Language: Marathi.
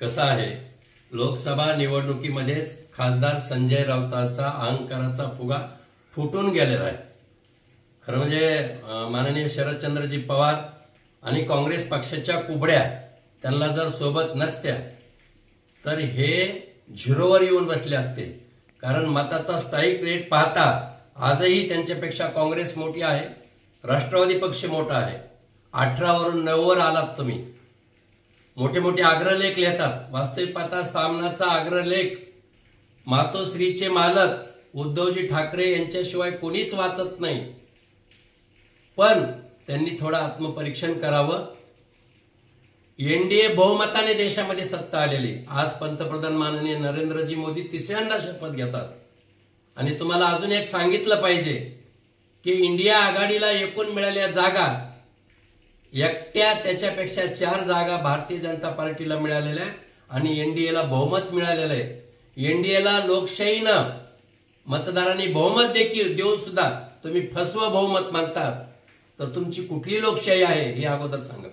कसं आहे, लोकसभा निवडणुकीमध्येच खासदार संजय राऊतांचा अहंकाराचा फुगा फुटून गेलेला आहे. खरं म्हणजे माननीय शरदचंद्रजी पवार आणि काँग्रेस पक्षाच्या कुबड्या त्यांना जर सोबत नसत्या तर हे झिरोवर येऊन बसले असते. कारण मताचा स्ट्राईक रेट पाहता आजही त्यांच्यापेक्षा काँग्रेस मोठी आहे, राष्ट्रवादी पक्ष मोठा आहे. 18 वरून 9 वर आलात तुम्ही. मोठे मोठे आग्रहलेख लिहितात. वास्तविक पाहता सामनाचा आग्रहलेख मातोश्रीचे मालक उद्धवजी ठाकरे यांच्याशिवाय कोणीच वाचत नाही. पण त्यांनी थोडं आत्मपरीक्षण करावं. एनडीए बहुमताने देशामध्ये सत्ता आलेली. आज पंतप्रधान माननीय नरेंद्रजी मोदी तिसऱ्यांदा शपथ घेतात. आणि तुम्हाला अजून एक सांगितलं पाहिजे की इंडिया आघाडीला एकूण मिळालेल्या जागा एकट्या त्याच्यापेक्षा 4 जागा भारतीय जनता पार्टीला मिळालेल्या आणि एनडीएला बहुमत मिळालेलं आहे. एनडीएला लोकशाहीनं मतदारांनी बहुमत देखील देऊन सुद्धा तुम्ही फसवं बहुमत मानतात, तर तुमची कुठली लोकशाही आहे हे अगोदर सांगा.